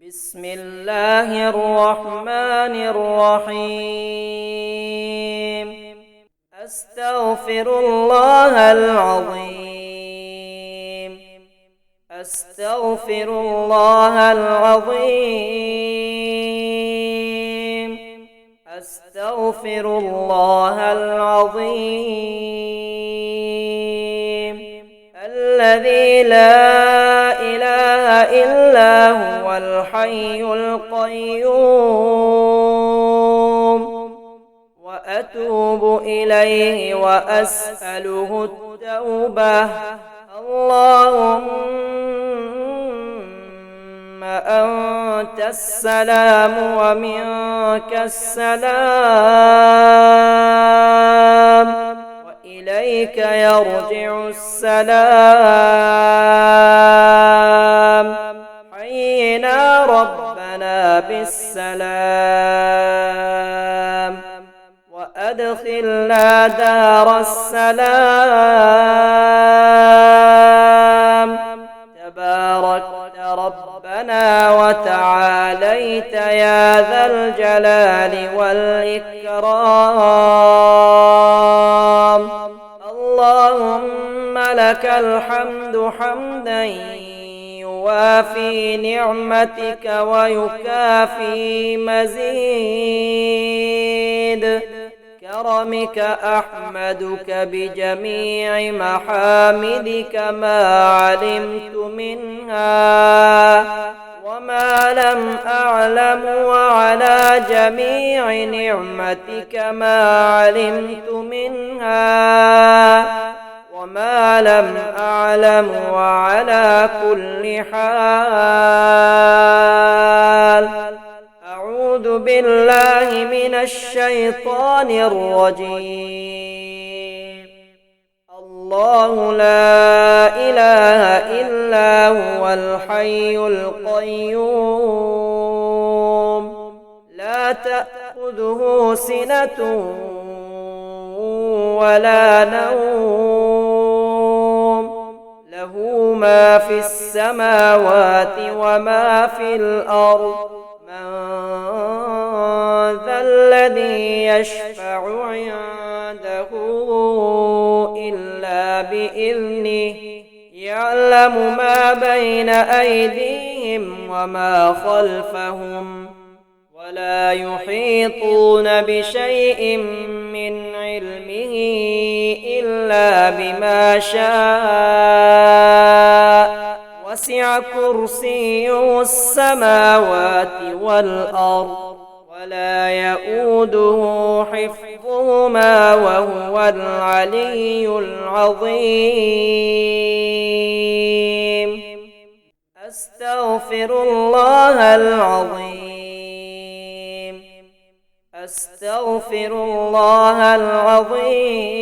بسم الله الرحمن الرحيم. أستغفر الله العظيم. أستغفر الله العظيم. أستغفر الله العظيم الذي لا إله إلا هو الحي القيوم، وأتوب إليه وأسأله التوبة. اللهم أنت السلام ومنك السلام، وإليك يرجع السلام. حينا ربنا بالسلام، وأدخلنا دار السلام. تباركت ربنا وتعاليت يا ذا الجلال والإكرام. اللهم لك الحمد حمدا يوافي نعمتك ويكافي مزيد كرمك. أحمدك بجميع محامدك ما علمت منها وما لم أعلم، وعلى جميع نعمتك ما علمت منها وما لم أعلم، وعلى كل حال. أعوذ بالله من الشيطان الرجيم. الله لا إله إلا هو الحي القيوم، لا تأخذه سنة ولا نوم، له ما في السماوات وما في الأرض. من ذا الذي يشفع عنده إلا بإذنه، يعلم ما بين أيديهم وما خلفهم، ولا يحيطون بشيء من علمه إلا بما شاء. وسع كرسيه السماوات والأرض، ولا يؤوده حفظهما وهو العلي العظيم. أستغفر الله العظيم. أستغفر الله العظيم.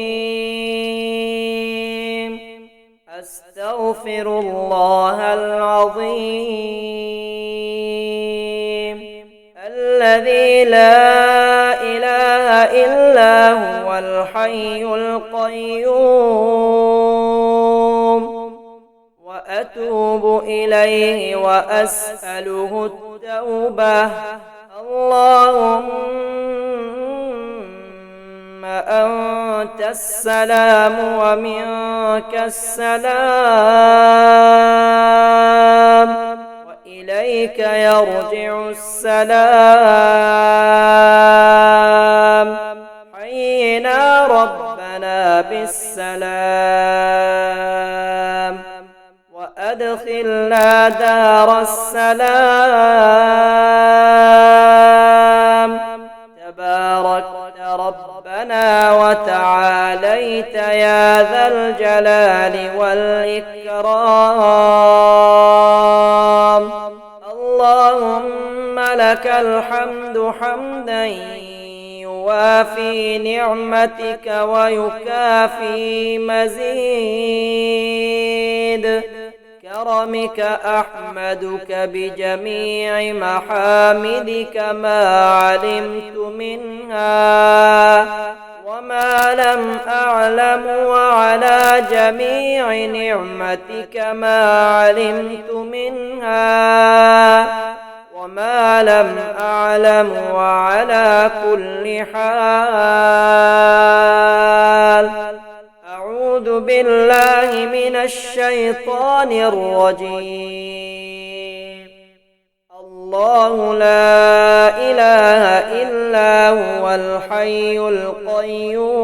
أستغفر الله العظيم الذي لا إله إلا هو الحي القيوم، وأتوب إليه وأسأله التوبة. اللهم أنت السلام ومنك السلام، وإليك يرجع السلام. حينا ربنا بالسلام، وأدخلنا دار السلام. تباركت ربنا وتعاليت يا ذا الجلال والإكرام. اللهم لك الحمد حمدا يوافي نعمتك ويكافي مزيد كرمك. أحمدك بجميع محامدك ما علمت منها وما لم أعلم، وعلى جميع نعمتك ما علمت منها وما لم أعلم وعلى كل حال. أعوذ بالله من الشيطان الرجيم. الله لا إله إلا هو الحي القيوم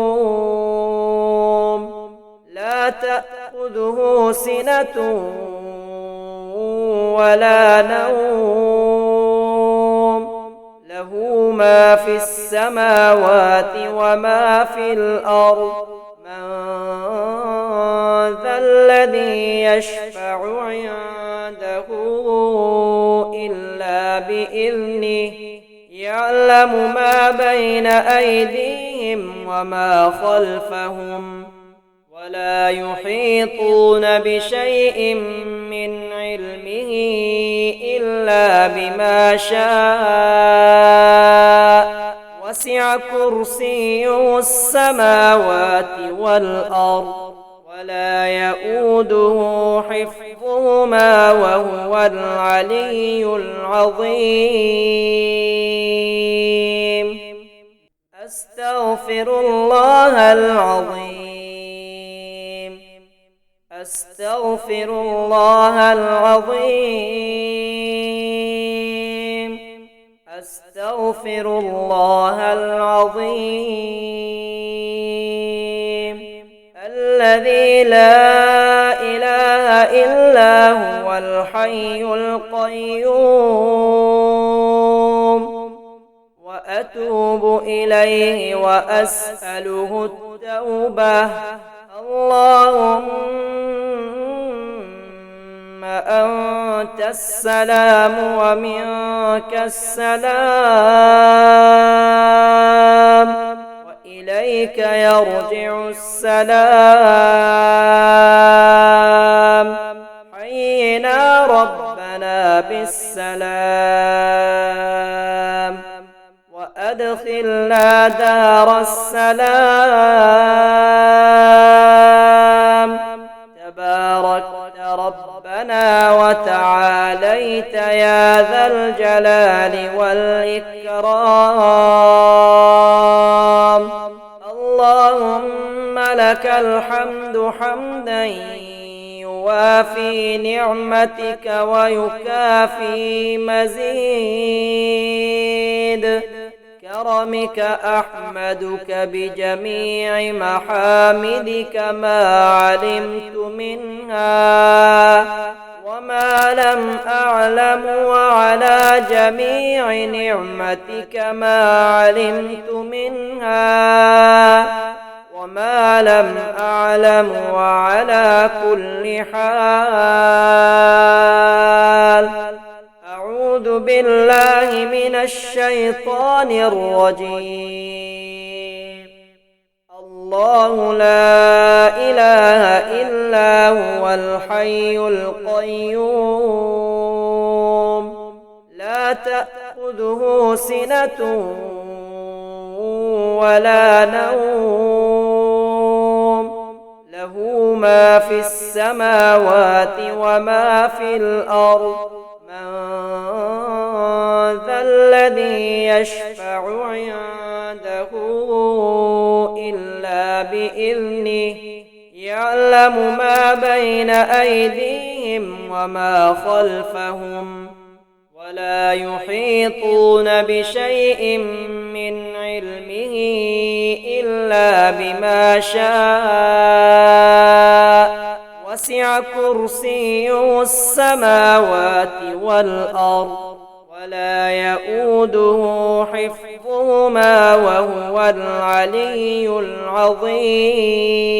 لا تأخذه سنة ولا نوم، له ما في السماوات وما في الأرض. من ذا الذي يشفع عنده إلا بإذنه، يعلم ما بين أيديهم وما خلفهم، ولا يحيطون بشيء من علمه إلا بما شاء. وسع كرسيه السماوات والأرض ولا يؤوده حفظهما وهو العلي العظيم. أستغفر الله العظيم. أستغفر الله العظيم. أستغفر الله العظيم الذي لا إله إلا هو الحي القيوم، وأتوب إليه وأسأله التوبة. اللهم أنت السلام ومنك السلام، وإليك يرجع السلام. حينا ربنا بالسلام، وأدخلنا دار السلام. تباركت ربنا وتعاليت يا ذا الجلال والإكرام. اللهم لك الحمد حمدا يوافي نعمتك ويكافي مزيد كرمك. أحمدك بجميع محامدك ما علمت منها وما لم أعلم، وعلى جميع نعمتك ما علمت منها وما لم أعلم، وعلى كل حال. أعوذ بالله من الشيطان الرجيم. الله لا إله إلا هو الحي القيوم لا تأخذه سنة ولا نوم، له ما في السماوات وما في الأرض. من ذا الذي يشفع عنده إلا بإذنه، يعلم ما بين أيديهم وما خلفهم، ولا يحيطون بشيء من علمه إلا بما شاء. وسع كرسيه السماوات والأرض ولا يؤوده حفظهما وهو العلي العظيم.